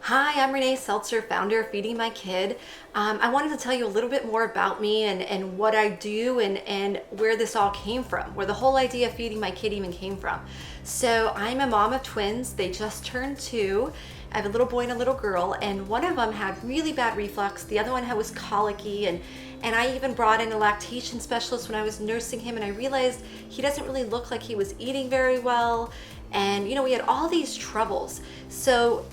Hi, I'm Renee Seltzer, founder of Feeding My Kid. I wanted to tell you a little bit more about me and what I do and where this all came from, where the whole idea of Feeding My Kid even came from. So I'm a mom of twins. They just turned 2. I have a little boy and a little girl, and one of them had really bad reflux. The other one was colicky, and I even brought in a lactation specialist when I was nursing him, and I realized he doesn't really look like he was eating very well. And we had all these troubles. So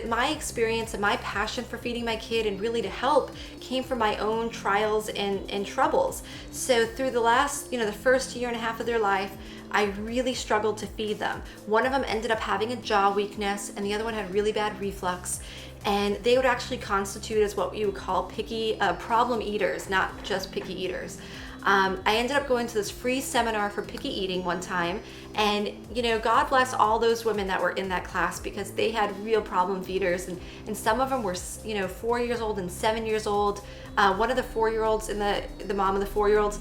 my experience and my passion for feeding my kid and really to help came from my own trials and troubles. So through the first year and a half of their life, I really struggled to feed them. One of them ended up having a jaw weakness, and the other one had really bad reflux. And they would actually constitute as what you would call picky problem eaters, not just picky eaters. I ended up going to this free seminar for picky eating one time, and God bless all those women that were in that class, because they had real problem feeders, and some of them were 4 years old and 7 years old. One of the 4-year-olds and the mom of the 4-year-olds,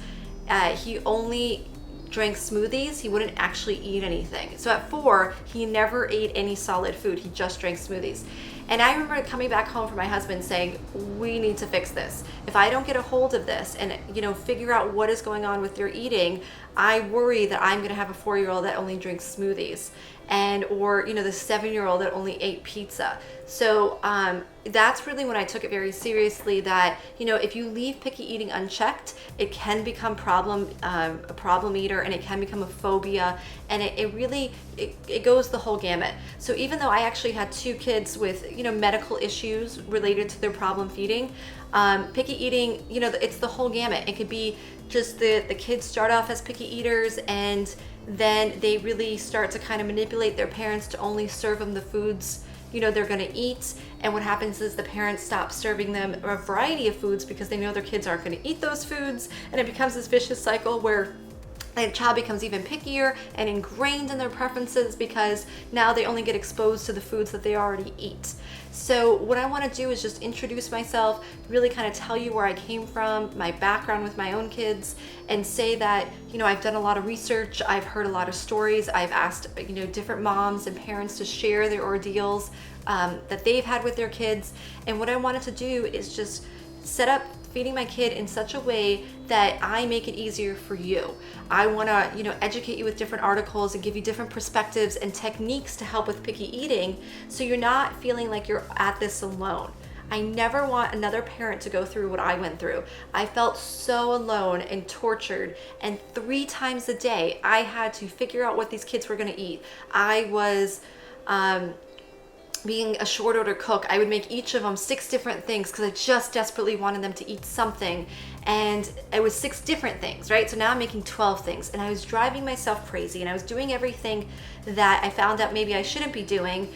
he only drank smoothies. He wouldn't actually eat anything. So at 4, he never ate any solid food. He just drank smoothies. And I remember coming back home from my husband saying, we need to fix this. If I don't get a hold of this and figure out what is going on with their eating, I worry that I'm going to have a 4-year-old that only drinks smoothies, or the 7-year-old that only ate pizza. So that's really when I took it very seriously, that if you leave picky eating unchecked, it can become a problem eater, and it can become a phobia, and it goes the whole gamut. So even though I actually had 2 kids with medical issues related to their problem feeding, picky eating, it's the whole gamut. It could be just the kids start off as picky eaters, and then they really start to kind of manipulate their parents to only serve them the foods they're going to eat. And what happens is the parents stop serving them a variety of foods because they know their kids aren't going to eat those foods, and it becomes this vicious cycle where the child becomes even pickier and ingrained in their preferences because now they only get exposed to the foods that they already eat. So what I want to do is just introduce myself, really kind of tell you where I came from, my background with my own kids, and say that I've done a lot of research, I've heard a lot of stories, I've asked different moms and parents to share their ordeals that they've had with their kids. And what I wanted to do is just set up Feeding My Kid in such a way that I make it easier for you. I want to, educate you with different articles and give you different perspectives and techniques to help with picky eating, so you're not feeling like you're at this alone. I never want another parent to go through what I went through. I felt so alone and tortured, and 3 times a day I had to figure out what these kids were going to eat. I was being a short order cook. I would make each of them 6 different things because I just desperately wanted them to eat something, and it was 6 different things, right? So now I'm making 12 things, and I was driving myself crazy, and I was doing everything that I found out maybe I shouldn't be doing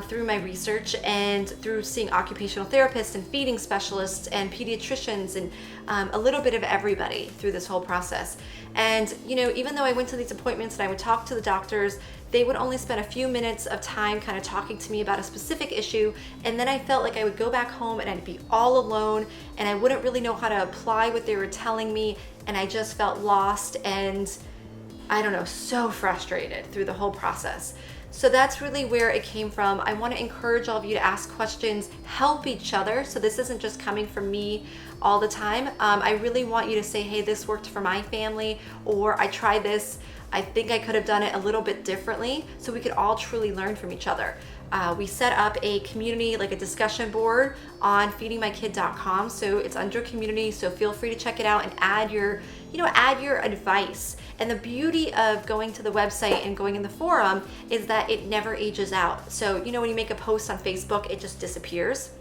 through my research and through seeing occupational therapists and feeding specialists and pediatricians and a little bit of everybody through this whole process. And even though I went to these appointments and I would talk to the doctors, they would only spend a few minutes of time kind of talking to me about a specific issue, and then I felt like I would go back home and I'd be all alone, and I wouldn't really know how to apply what they were telling me, and I just felt lost and, I don't know, so frustrated through the whole process. So that's really where it came from. I want to encourage all of you to ask questions, help each other. So this isn't just coming from me all the time. I really want you to say, hey, this worked for my family, or I tried this, I think I could have done it a little bit differently, so we could all truly learn from each other. We set up a community, like a discussion board on feedingmykid.com. So it's under community, so feel free to check it out and add your advice. And the beauty of going to the website and going in the forum is that it never ages out. So when you make a post on Facebook, it just disappears.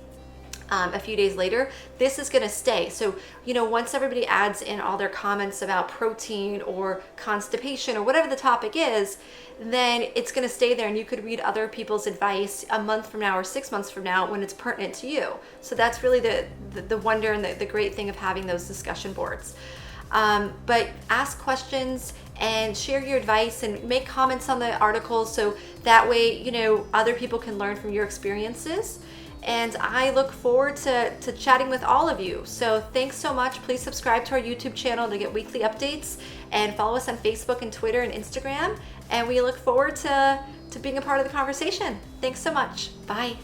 A few days later, this is going to stay. So, once everybody adds in all their comments about protein or constipation or whatever the topic is, then it's going to stay there, and you could read other people's advice a month from now or 6 months from now when it's pertinent to you. So that's really the wonder and the great thing of having those discussion boards. But ask questions and share your advice and make comments on the articles, so that way, other people can learn from your experiences. And I look forward to chatting with all of you. So thanks so much. Please subscribe to our YouTube channel to get weekly updates, and follow us on Facebook and Twitter and Instagram. And we look forward to being a part of the conversation. Thanks so much. Bye.